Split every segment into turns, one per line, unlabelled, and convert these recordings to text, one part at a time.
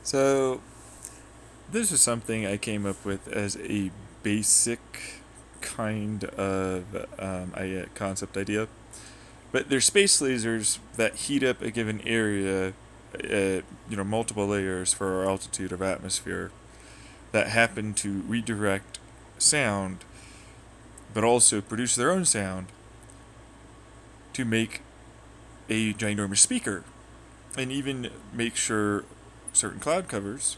So, this is something I came up with as a basic kind of concept idea. But they're space lasers that heat up a given area at multiple layers for our altitude of atmosphere that happen to redirect sound, but also produce their own sound to make a ginormous speaker, and even make sure certain cloud covers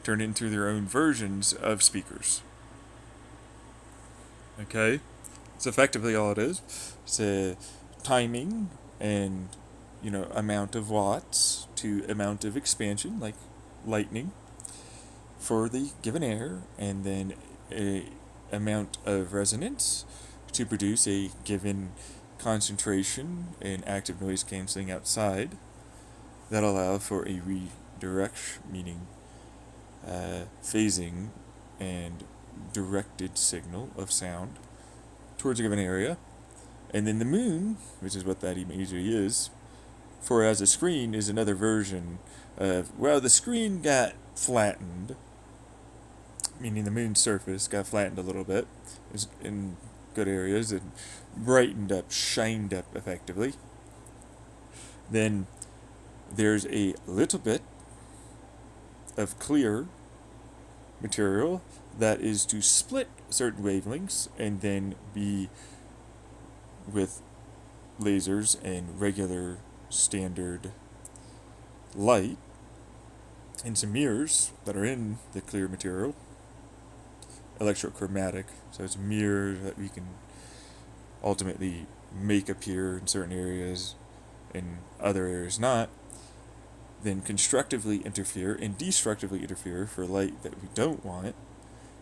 turn into their own versions of speakers. Okay? It's effectively all it is. It's a timing and amount of watts to amount of expansion, like lightning, for the given air, and then a amount of resonance to produce a given concentration and active noise canceling outside that allow for a redirect, meaning phasing and directed signal of sound towards a given area. And then the moon, which is what that imagery is, for as a screen is another version of, well, the screen got flattened, meaning the moon's surface got flattened a little bit in good areas and brightened up, shined up effectively. Then there's a little bit of clear material that is to split certain wavelengths and then be with lasers and regular standard light and some mirrors that are in the clear material, electrochromatic, so it's a mirror that we can ultimately make appear in certain areas and other areas not, then constructively interfere and destructively interfere for light that we don't want,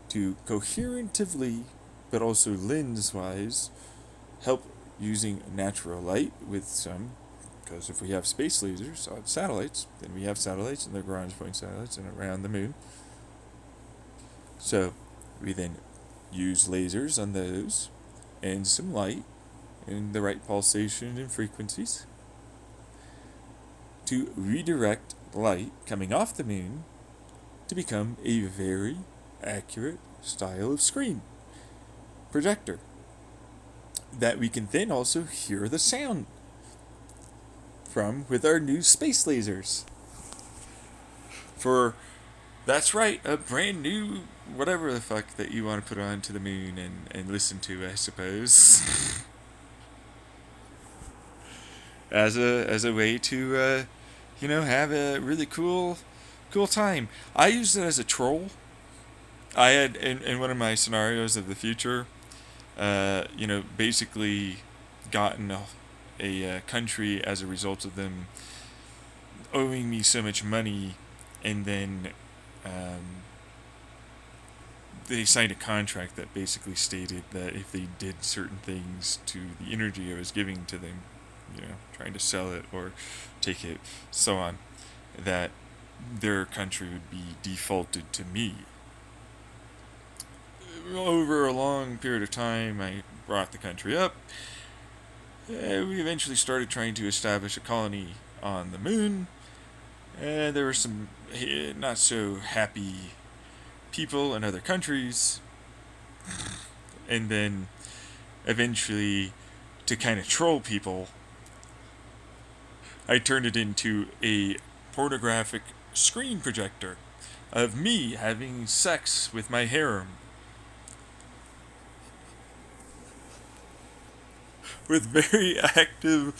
to coherentively but also lens-wise help using natural light with some, because if we have space lasers on satellites, then we have satellites and they're Lagrange point satellites and around the moon. So we then use lasers on those and some light and the right pulsation and frequencies to redirect light coming off the moon to become a very accurate style of screen projector that we can then also hear the sound from with our new space lasers. For, that's right, a brand new whatever the fuck that you want to put on to the moon and listen to, I suppose. as a way to have a really cool time. I used it as a troll. I had in one of my scenarios of the future, basically gotten a country as a result of them owing me so much money, and then they signed a contract that basically stated that if they did certain things to the energy I was giving to them, trying to sell it or take it, so on, that their country would be defaulted to me. Over a long period of time, I brought the country up. We eventually started trying to establish a colony on the moon. There were some not so happy people in other countries. And then eventually, to kind of troll people, I turned it into a pornographic screen projector of me having sex with my harem, with very active,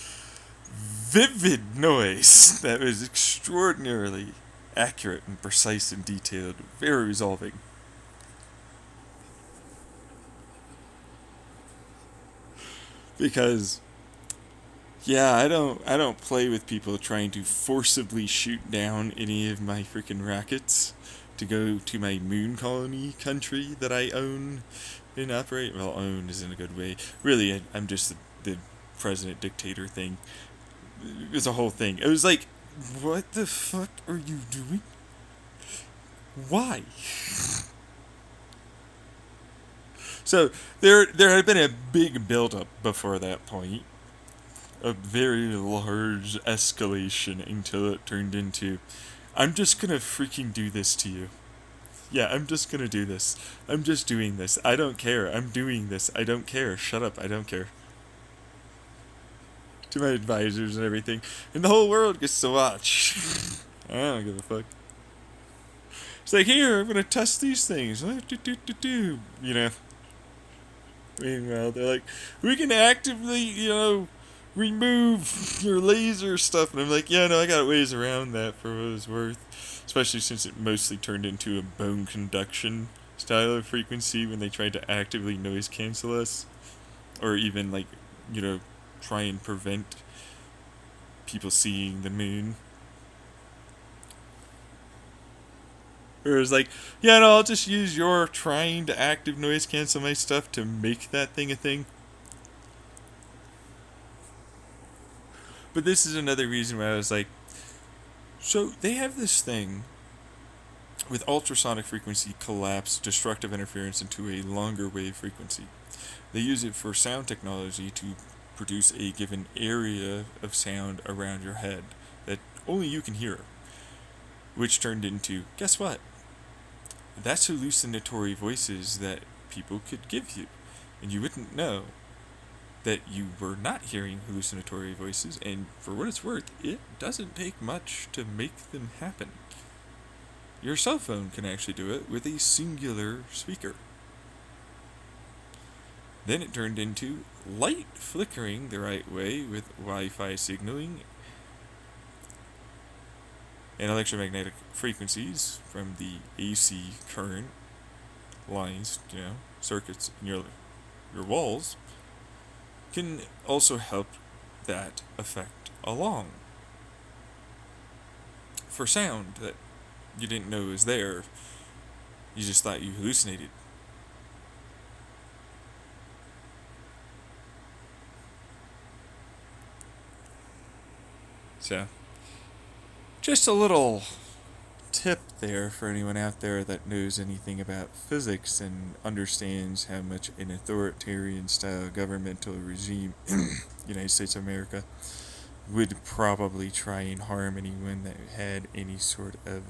vivid noise that was extraordinarily accurate and precise and detailed, very resolving. Because yeah, I don't play with people trying to forcibly shoot down any of my freaking rockets to go to my moon colony country that I own and operate. Well, own isn't a good way. Really, I'm just the president dictator thing. It was a whole thing. It was like, what the fuck are you doing? Why? So there had been a big buildup before that point, a very large escalation until it turned into, I'm just gonna freaking do this to you. Yeah, I'm just gonna do this. I'm just doing this. I don't care. I'm doing this. I don't care. Shut up. I don't care. To my advisors and everything. And the whole world gets to watch. I don't give a fuck. It's like, here, I'm gonna test these things. You know. Meanwhile, they're like, we can actively, remove your laser stuff. And I'm like, yeah, no, I got ways around that for what it's worth. Especially since it mostly turned into a bone conduction style of frequency when they tried to actively noise cancel us. Or even, like, try and prevent people seeing the moon. Or it was like, yeah, no, I'll just use your trying to active noise cancel my stuff to make that thing a thing. But this is another reason why I was like, so they have this thing with ultrasonic frequency collapse destructive interference into a longer wave frequency. They use it for sound technology to produce a given area of sound around your head that only you can hear. Which turned into, guess what? That's hallucinatory voices that people could give you. And you wouldn't know that you were not hearing hallucinatory voices, and for what it's worth, it doesn't take much to make them happen. Your cell phone can actually do it with a singular speaker. Then it turned into light flickering the right way with Wi-Fi signaling and electromagnetic frequencies from the AC current lines, circuits in your walls, can also help that effect along. For sound that you didn't know was there, you just thought you hallucinated. So, just a little tip there for anyone out there that knows anything about physics and understands how much an authoritarian style governmental regime in the United States of America would probably try and harm anyone that had any sort of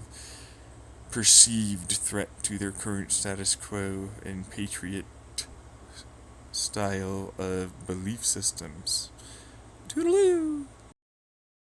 perceived threat to their current status quo and patriot style of belief systems. Toodaloo!